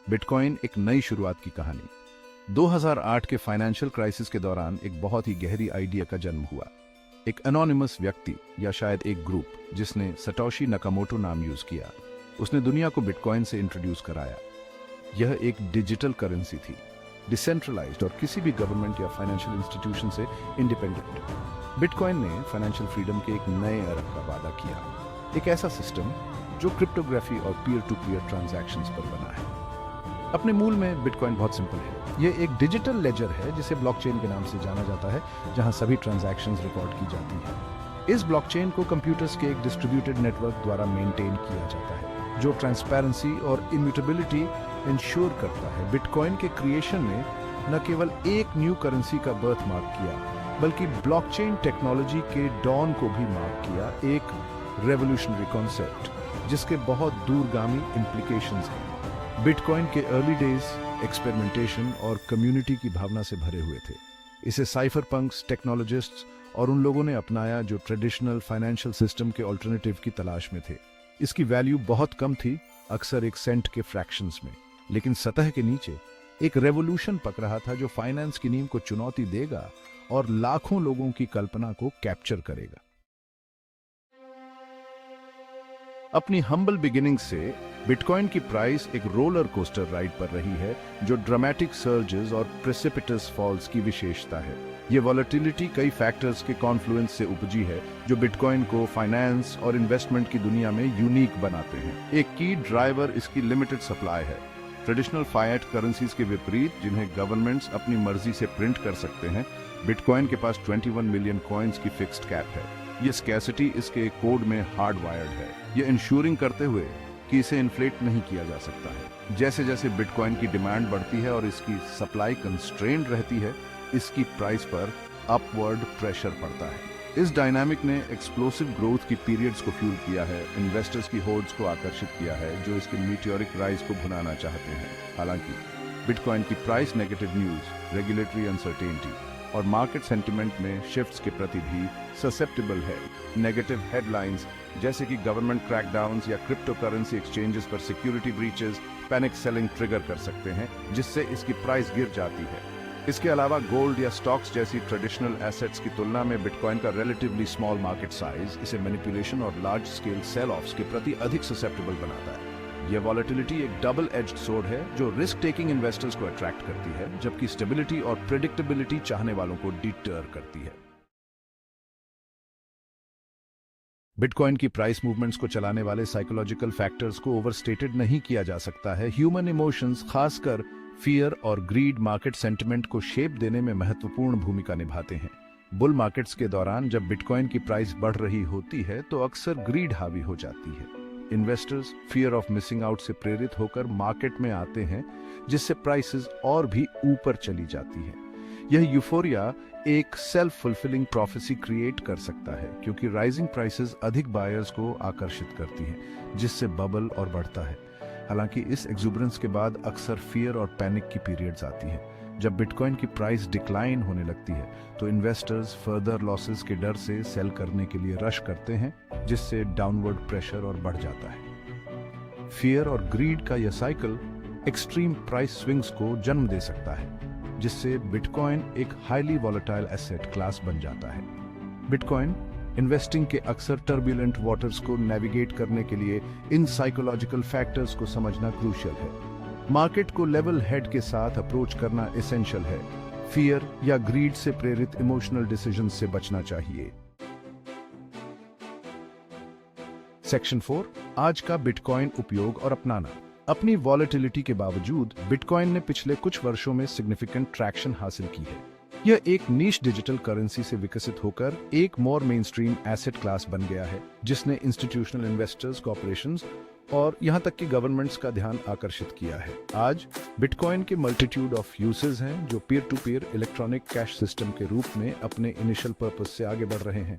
Bitcoin एक नई शुरुआत की कहानी। 2008 के फाइनेंशियल क्राइसिस के दौरान एक बहुत ही गहरी आइडिया का जन्म हुआ। एक एनोनिमस व्यक्ति या शायद एक ग्रुप जिसने सटोशी नकामोटो नाम यूज किया, उसने दुनिया को बिटकॉइन से इंट्रोड्यूस कराया। यह एक डिजिटल करेंसी थी, डिसेंट्रलाइज्ड और किसी भी गवर्नमेंट या फाइनेंशियल इंस्टीट्यूशन से इंडिपेंडेंट। बिटकॉइन ने फाइनेंशियल फ्रीडम के एक नए अरब का वादा किया, एक ऐसा सिस्टम जो क्रिप्टोग्राफी और पीयर टू पीयर ट्रांजैक्शंस पर बना है। अपने मूल में बिटकॉइन बहुत सिंपल है। यह एक डिजिटल लेजर है जिसे ब्लॉकचेन के नाम से जाना जाता है, जहां सभी ट्रांजैक्शंस रिकॉर्ड की जाती हैं। इस ब्लॉकचेन को कंप्यूटर्स के एक डिस्ट्रीब्यूटेड नेटवर्क द्वारा मेंटेन किया जाता है, जो ट्रांसपेरेंसी और इम्यूटेबिलिटी इंश्योर करता है। बिटकॉइन के क्रिएशन ने न केवल एक न्यू करेंसी का बर्थ मार्क किया, बल्कि ब्लॉकचेन टेक्नोलॉजी के डॉन को भी मार्क किया, एक रेवोल्यूशनरी कॉन्सेप्ट जिसके बहुत दूरगामी इम्प्लीकेशंस हैं। बिटकॉइन के अर्ली डेज एक्सपेरिमेंटेशन और कम्युनिटी की भावना से भरे हुए थे। इसे साइफर पंक्स, टेक्नोलॉजिस्ट्स और उन लोगों ने अपनाया जो ट्रेडिशनल फाइनेंशियल सिस्टम के ऑल्टरनेटिव की तलाश में थे। इसकी वैल्यू बहुत कम थी, अक्सर एक सेंट के फ्रैक्शंस में, लेकिन सतह के नीचे एक रेवोल्यूशन पक रहा था जो फाइनेंस की नींव को चुनौती देगा और लाखों लोगों की कल्पना को कैप्चर करेगा। अपनी हम्बल बिगिनिंग से बिटकॉइन की प्राइस एक रोलर कोस्टर राइड पर रही है, जो ड्रामेटिक सर्जेस और प्रेसिपिटस फॉल्स की विशेषता है। ये वॉलेटिलिटी कई फैक्टर्स के कॉन्फ्लुएंस से उपजी है, जो बिटकॉइन को फाइनेंस और इन्वेस्टमेंट की दुनिया में यूनिक बनाते हैं। एक की ड्राइवर इसकी लिमिटेड सप्लाई है। ट्रेडिशनल फाइएट करेंसीज के विपरीत, जिन्हें गवर्नमेंट्स अपनी मर्जी से प्रिंट कर सकते हैं, बिटकॉइन के पास 21 मिलियन कॉइन्स की फिक्स्ड कैप है। ये स्कैसिटी इसके कोड में हार्ड वायर्ड है, ये इंश्योरिंग करते हुए कि इसे इन्फ्लेट नहीं किया जा सकता है। जैसे जैसे बिटकॉइन की डिमांड बढ़ती है और इसकी सप्लाई कंस्ट्रेंड रहती है, इसकी प्राइस पर अपवर्ड प्रेशर पड़ता है। इस डायनामिक ने एक्सप्लोसिव ग्रोथ की पीरियड्स को फ्यूल किया है, इन्वेस्टर्स की होर्ड्स को आकर्षित किया है जो इसके मीटियोरिक राइज को भुनाना चाहते हैं। हालांकि बिटकॉइन की price negative news, regulatory uncertainty और मार्केट सेंटिमेंट में शिफ्ट्स के प्रति भी ससेप्टेबल है। नेगेटिव हेडलाइंस जैसे कि गवर्नमेंट क्रैकडाउन्स या क्रिप्टो करेंसी एक्सचेंजेस पर security breaches panic selling trigger कर सकते हैं, जिससे इसकी प्राइस गिर जाती है। इसके अलावा गोल्ड या स्टॉक्स जैसी ट्रेडिशनल एसेट्स की तुलना में बिटकॉइन का रिलेटिवली स्मॉल मार्केट साइज इसे मैनिपुलेशन और लार्ज स्केल सेल ऑफ्स के प्रति अधिक ससेप्टेबल बनाता है। यह वॉलेटिलिटी एक डबल एज्ड सोर्ड है जो रिस्क टेकिंग इन्वेस्टर्स को अट्रैक्ट करती है, जबकि स्टेबिलिटी और प्रेडिक्टेबिलिटी चाहने वालों को डिटर करती है। बिटकॉइन की प्राइस मूवमेंट्स को चलाने वाले साइकोलॉजिकल फैक्टर्स को ओवरस्टेटेड नहीं किया जा सकता है। ह्यूमन इमोशंस, खासकर फियर और ग्रीड, मार्केट सेंटिमेंट को शेप देने में महत्वपूर्ण भूमिका निभाते हैं। बुल मार्केट्स के दौरान जब बिटकॉइन की प्राइस बढ़ रही होती है तो अक्सर ग्रीड हावी हो जाती है। Investors fear of missing out से प्रेरित होकर मार्केट में आते हैं, जिससे प्राइसेस और भी ऊपर चली जाती हैं। यह यूफोरिया एक सेल्फ फुलफिलिंग प्रोफेसी क्रिएट कर सकता है, क्योंकि राइजिंग प्राइसेस अधिक बायर्स को आकर्षित करती हैं, जिससे बबल और बढ़ता है। हालांकि इस एक्सुबरेंस के बाद अक्सर फियर और पैनिक की पीरियड्स आती हैं। जब बिटकॉइन की प्राइस डिक्लाइन होने लगती है तो इन्वेस्टर्स फर्दर लॉसेस के डर से सेल करने के लिए रश करते हैं, जिससे डाउनवर्ड प्रेशर और बढ़ जाता है। फियर और ग्रीड का यह साइकिल एक्सट्रीम प्राइस स्विंग्स को जन्म दे सकता है, जिससे बिटकॉइन एक हाईली वॉलेटाइल एसेट क्लास बन जाता है। बिटकॉइन इन्वेस्टिंग के अक्सर टर्बुलेंट वाटर्स को नेविगेट करने के लिए इन साइकोलॉजिकल फैक्टर्स को समझना क्रूशियल है। मार्केट को लेवल हेड के साथ अप्रोच करना एसेंशियल है। फियर या ग्रीड से प्रेरित इमोशनल डिसीजन से बचना चाहिए। सेक्शन 4, आज का बिटकॉइन उपयोग और अपनाना। अपनी वॉलेटिलिटी के बावजूद बिटकॉइन ने पिछले कुछ वर्षों में सिग्निफिकेंट ट्रैक्शन हासिल की है। यह एक नीश डिजिटल करेंसी से विकसित होकर एक मोर मेनस्ट्रीम एसेट क्लास बन गया है, जिसने इंस्टीट्यूशनल इन्वेस्टर्स, कॉर्पोरेशंस और यहां तक कि गवर्नमेंट्स का ध्यान आकर्षित किया है। आज बिटकॉइन के मल्टीट्यूड ऑफ यूसेस हैं जो peer to peer electronic cash system के रूप में अपने इनिशियल पर्पस से आगे बढ़ रहे हैं।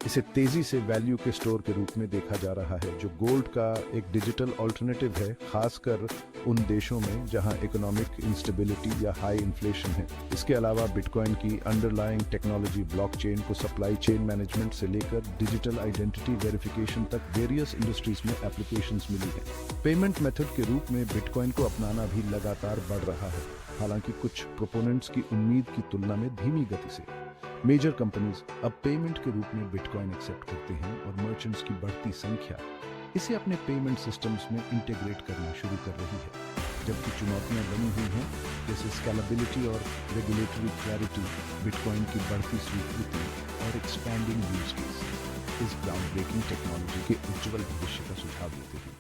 इसे तेजी से वैल्यू के स्टोर के रूप में देखा जा रहा है, जो गोल्ड का एक डिजिटल ऑल्टरनेटिव है, खासकर उन देशों में जहां इकोनॉमिक इंस्टेबिलिटी या हाई इन्फ्लेशन है। इसके अलावा बिटकॉइन की अंडरलाइंग टेक्नोलॉजी ब्लॉकचेन को सप्लाई चेन मैनेजमेंट से लेकर डिजिटल आइडेंटिटी वेरिफिकेशन तक वेरियस इंडस्ट्रीज में एप्लीकेशंस मिली है। पेमेंट मेथड के रूप में बिटकॉइन को अपनाना भी लगातार बढ़ रहा है, हालांकि कुछ प्रोपोनेंट्स की उम्मीद की तुलना में धीमी गति से। मेजर कंपनीज अब पेमेंट के रूप में बिटकॉइन एक्सेप्ट करते हैं और मर्चेंट्स की बढ़ती संख्या इसे अपने पेमेंट सिस्टम्स में इंटीग्रेट करना शुरू कर रही है, जबकि चुनौतियां बनी हुई हैं जैसे स्केलेबिलिटी और रेगुलेटरी क्लैरिटी। बिटकॉइन की बढ़ती स्वीकृति और एक्सपैंडिंग यूज केस इस ग्राउंड ब्रेकिंग टेक्नोलॉजी के उज्जवल भविष्य का सुझाव देते हैं।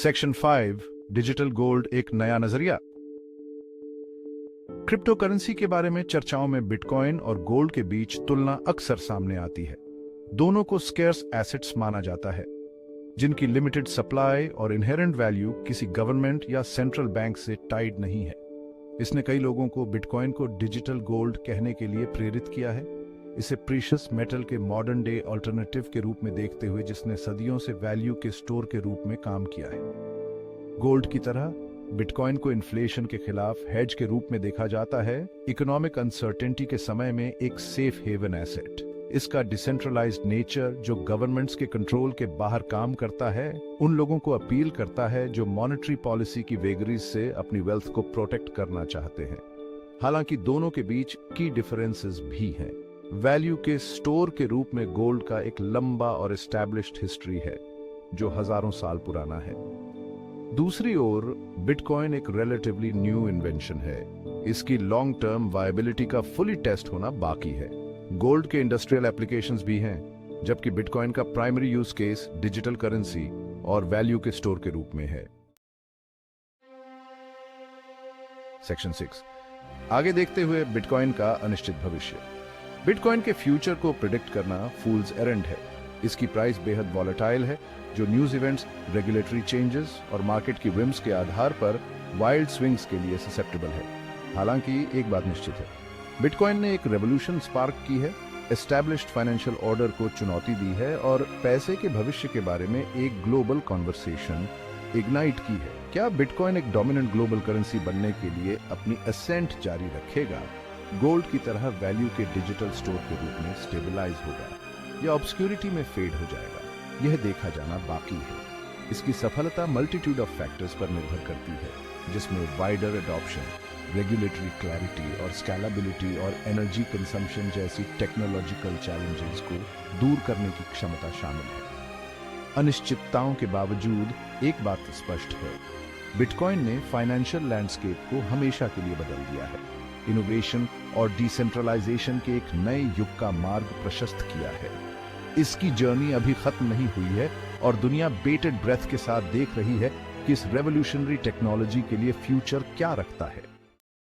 सेक्शन 5 डिजिटल गोल्ड एक नया नजरिया। क्रिप्टो करेंसी के बारे में चर्चाओं में बिटकॉइन और गोल्ड के बीच तुलना अक्सर सामने आती है। दोनों को स्केर्स एसेट्स माना जाता है, जिनकी लिमिटेड सप्लाई और इनहेरेंट वैल्यू किसी गवर्नमेंट या सेंट्रल बैंक से टाइड नहीं है। इसने कई लोगों को बिटकॉइन को डिजिटल गोल्ड कहने के लिए प्रेरित किया है, इसे प्रीशियस मेटल के मॉडर्न डे अल्टरनेटिव के रूप में देखते हुए जिसने सदियों से वैल्यू के स्टोर के रूप में काम किया है। गोल्ड की तरह बिटकॉइन को इन्फ्लेशन के खिलाफ हेज के रूप में देखा जाता है, इकोनॉमिक अनसर्टेनिटी के समय में एक सेफ हेवन एसेट। इसका डिसेंट्रलाइज्ड नेचर, जो गवर्नमेंट्स के कंट्रोल के बाहर काम करता है, उन लोगों को अपील करता है जो मॉनेटरी पॉलिसी की वेगरीज से अपनी वेल्थ को प्रोटेक्ट करना चाहते हैं। हालांकि दोनों के बीच की डिफरेंसेस भी हैं। वैल्यू के स्टोर के रूप में गोल्ड का एक लंबा और एस्टैब्लिश्ड हिस्ट्री है, जो हजारों साल पुराना है। दूसरी ओर बिटकॉइन एक रिलेटिवली न्यू इन्वेंशन है। इसकी लॉन्ग टर्म वायबिलिटी का फुली टेस्ट होना बाकी है। गोल्ड के इंडस्ट्रियल एप्लीकेशंस भी हैं, जबकि बिटकॉइन का primary use case digital currency और वैल्यू के स्टोर के रूप में है। सेक्शन 6 आगे देखते हुए बिटकॉइन का अनिश्चित भविष्य। बिटकॉइन के फ्यूचर को प्रिडिक्ट करना फूल्स एरेंड है। इसकी प्राइस बेहद वॉलेटाइल है, जो न्यूज इवेंट्स, रेगुलेटरी चेंजेस और मार्केट की विम्स के आधार पर वाइल्ड स्विंग्स के लिए ससेप्टेबल है। हालांकि एक बात निश्चित है, बिटकॉइन ने एक रेवोल्यूशन स्पार्क की है, एस्टैब्लिश्ड फाइनेंशियल ऑर्डर को चुनौती दी है और पैसे के भविष्य के बारे में एक ग्लोबल कॉन्वर्सेशन इग्नाइट की है। क्या बिटकॉइन एक डोमिनेंट ग्लोबल करेंसी बनने के लिए अपनी असेंट जारी रखेगा, गोल्ड की तरह वैल्यू के डिजिटल स्टोर के रूप में स्टेबलाइज होगा, या ऑब्सक्यूरिटी में फेड हो जाएगा? यह देखा जाना बाकी है। इसकी सफलता मल्टीट्यूड ऑफ फैक्टर्स पर निर्भर करती है, जिसमें वाइडर एडॉप्शन, रेगुलेटरी क्लैरिटी और स्केलेबिलिटी और एनर्जी कंजम्पशन जैसी टेक्नोलॉजिकल चैलेंजेस को दूर करने की क्षमता शामिल है। अनिश्चितताओं के बावजूद एक बात स्पष्ट है, बिटकॉइन ने फाइनेंशियल लैंडस्केप को हमेशा के लिए बदल दिया है, इनोवेशन और डिसेंट्रलाइजेशन के एक नए युग का मार्ग प्रशस्त किया है। इसकी जर्नी अभी खत्म नहीं हुई है और दुनिया बेटेड ब्रेथ के साथ देख रही है कि इस रेवोल्यूशनरी टेक्नोलॉजी के लिए फ्यूचर क्या रखता है।